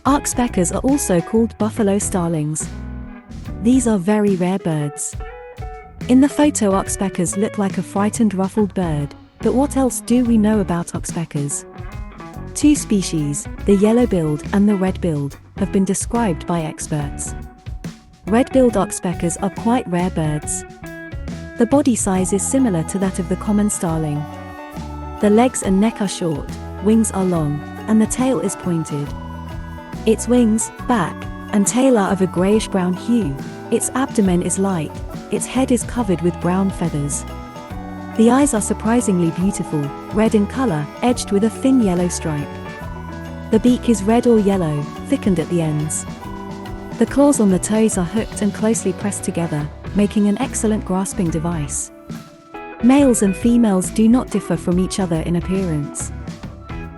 Oxpeckers are also called buffalo starlings. These are very rare birds. In the photo, oxpeckers look like a frightened ruffled bird, but what else do we know about oxpeckers? Two species, the yellow-billed and the red-billed, have been described by experts. Red-billed oxpeckers are quite rare birds. The body size is similar to that of the common starling. The legs and neck are short, wings are long, and the tail is pointed. Its wings, back, and tail are of a grayish-brown hue. Its abdomen is light. Its head is covered with brown feathers. The eyes are surprisingly beautiful, red in color, edged with a thin yellow stripe. The beak is red or yellow, thickened at the ends. The claws on the toes are hooked and closely pressed together, making an excellent grasping device. Males and females do not differ from each other in appearance.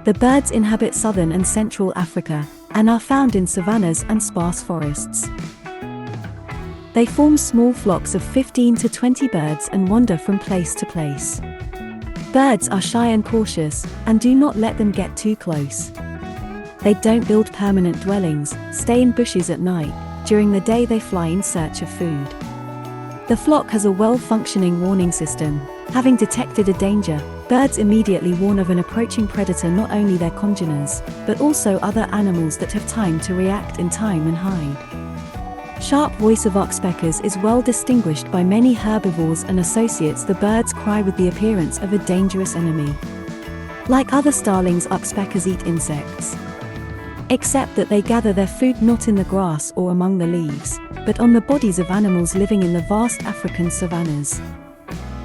The birds inhabit southern and central Africa, and are found in savannas and sparse forests. They form small flocks of 15 to 20 birds and wander from place to place. Birds are shy and cautious, and do not let them get too close. They don't build permanent dwellings, stay in bushes at night. During the day they fly in search of food. The flock has a well-functioning warning system. Having detected a danger, birds immediately warn of an approaching predator not only their congeners, but also other animals that have time to react in time and hide. Sharp voice of oxpeckers is well distinguished by many herbivores and associates the bird's cry with the appearance of a dangerous enemy. Like other starlings, oxpeckers eat insects. Except that they gather their food not in the grass or among the leaves, but on the bodies of animals living in the vast African savannas.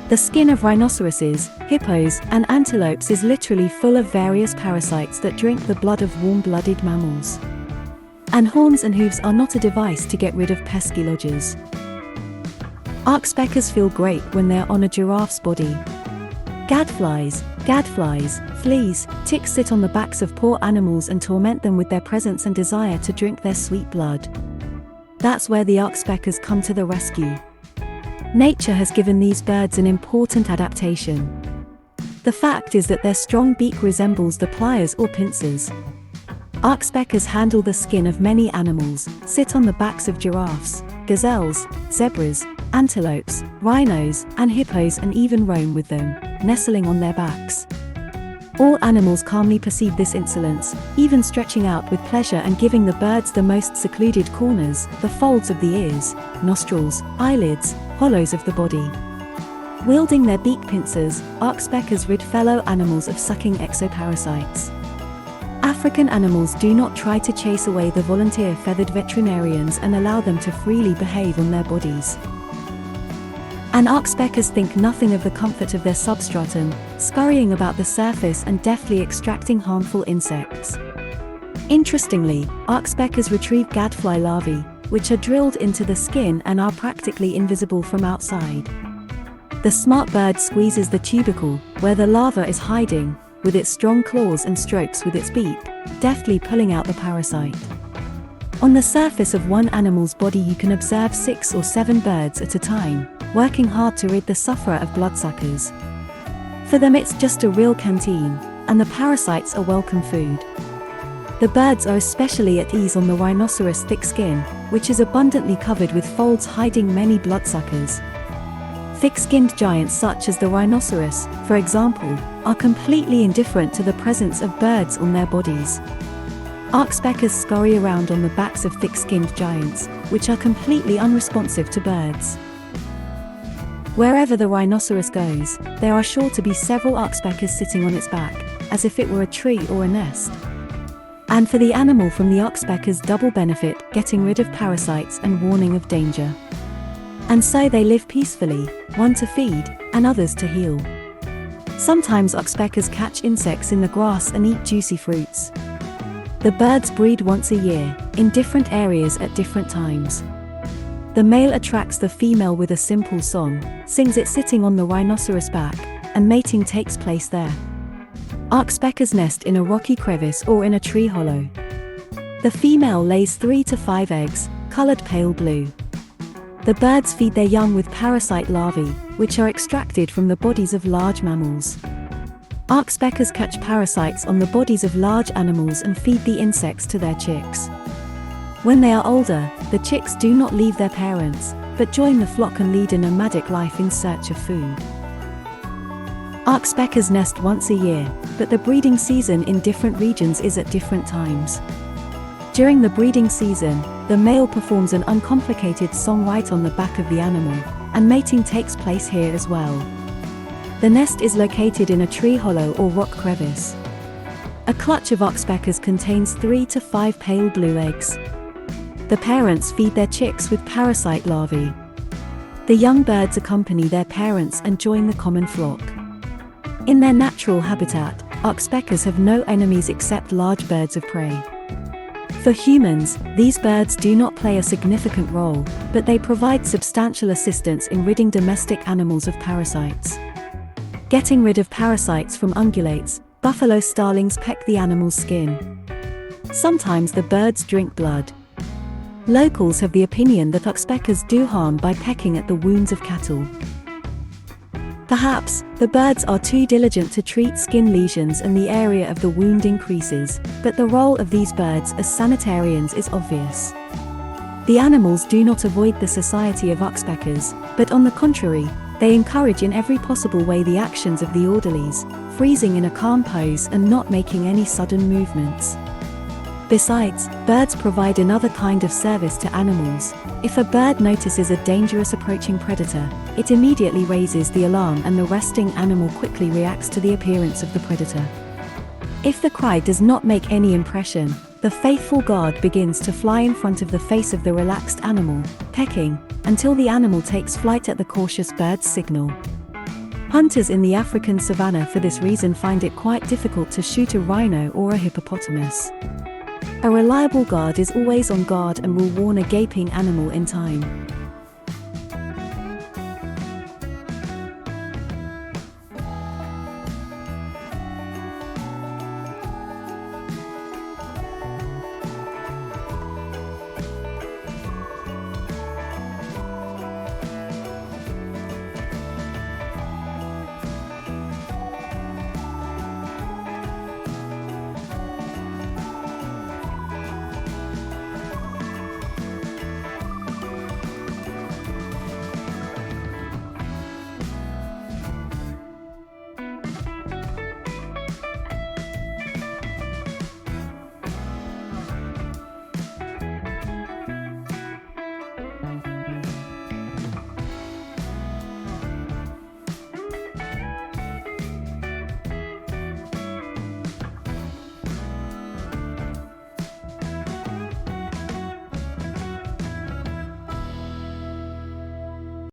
The skin of rhinoceroses, hippos, and antelopes is literally full of various parasites that drink the blood of warm-blooded mammals. And horns and hooves are not a device to get rid of pesky lodgers. Oxpeckers feel great when they're on a giraffe's body. Gadflies, fleas, ticks sit on the backs of poor animals and torment them with their presence and desire to drink their sweet blood. That's where the oxpeckers come to the rescue. Nature has given these birds an important adaptation. The fact is that their strong beak resembles the pliers or pincers. Oxpeckers handle the skin of many animals, sit on the backs of giraffes, gazelles, zebras, antelopes, rhinos, and hippos, and even roam with them, nestling on their backs. All animals calmly perceive this insolence, even stretching out with pleasure and giving the birds the most secluded corners, the folds of the ears, nostrils, eyelids, hollows of the body. Wielding their beak pincers, oxpeckers rid fellow animals of sucking exoparasites. African animals do not try to chase away the volunteer feathered veterinarians and allow them to freely behave on their bodies. And oxpeckers think nothing of the comfort of their substratum, scurrying about the surface and deftly extracting harmful insects. Interestingly, oxpeckers retrieve gadfly larvae, which are drilled into the skin and are practically invisible from outside. The smart bird squeezes the tubercle, where the larva is hiding, with its strong claws and strokes with its beak, deftly pulling out the parasite. On the surface of one animal's body you can observe 6 or 7 birds at a time, working hard to rid the sufferer of bloodsuckers. For them it's just a real canteen, and the parasites are welcome food. The birds are especially at ease on the rhinoceros thick skin, which is abundantly covered with folds hiding many bloodsuckers. Thick-skinned giants such as the rhinoceros, for example, are completely indifferent to the presence of birds on their bodies. Oxpeckers scurry around on the backs of thick-skinned giants, which are completely unresponsive to birds. Wherever the rhinoceros goes, there are sure to be several oxpeckers sitting on its back, as if it were a tree or a nest. And for the animal from the oxpecker's double benefit, getting rid of parasites and warning of danger. And so they live peacefully, one to feed, and others to heal. Sometimes oxpeckers catch insects in the grass and eat juicy fruits. The birds breed once a year, in different areas at different times. The male attracts the female with a simple song, sings it sitting on the rhinoceros back, and mating takes place there. Oxpeckers nest in a rocky crevice or in a tree hollow. The female lays 3 to 5 eggs, colored pale blue. The birds feed their young with parasite larvae, which are extracted from the bodies of large mammals. Oxpeckers catch parasites on the bodies of large animals and feed the insects to their chicks. When they are older, the chicks do not leave their parents, but join the flock and lead a nomadic life in search of food. Oxpeckers nest once a year, but the breeding season in different regions is at different times. During the breeding season, the male performs an uncomplicated song right on the back of the animal, and mating takes place here as well. The nest is located in a tree hollow or rock crevice. A clutch of oxpeckers contains 3 to 5 pale blue eggs. The parents feed their chicks with parasite larvae. The young birds accompany their parents and join the common flock. In their natural habitat, oxpeckers have no enemies except large birds of prey. For humans, these birds do not play a significant role, but they provide substantial assistance in ridding domestic animals of parasites. Getting rid of parasites from ungulates, buffalo starlings peck the animal's skin. Sometimes the birds drink blood. Locals have the opinion that oxpeckers do harm by pecking at the wounds of cattle. Perhaps, the birds are too diligent to treat skin lesions and the area of the wound increases, but the role of these birds as sanitarians is obvious. The animals do not avoid the society of oxpeckers, but on the contrary, they encourage in every possible way the actions of the orderlies, freezing in a calm pose and not making any sudden movements. Besides, birds provide another kind of service to animals. If a bird notices a dangerous approaching predator, it immediately raises the alarm and the resting animal quickly reacts to the appearance of the predator. If the cry does not make any impression, the faithful guard begins to fly in front of the face of the relaxed animal, pecking, until the animal takes flight at the cautious bird's signal. Hunters in the African savanna for this reason find it quite difficult to shoot a rhino or a hippopotamus. A reliable guard is always on guard and will warn a gaping animal in time.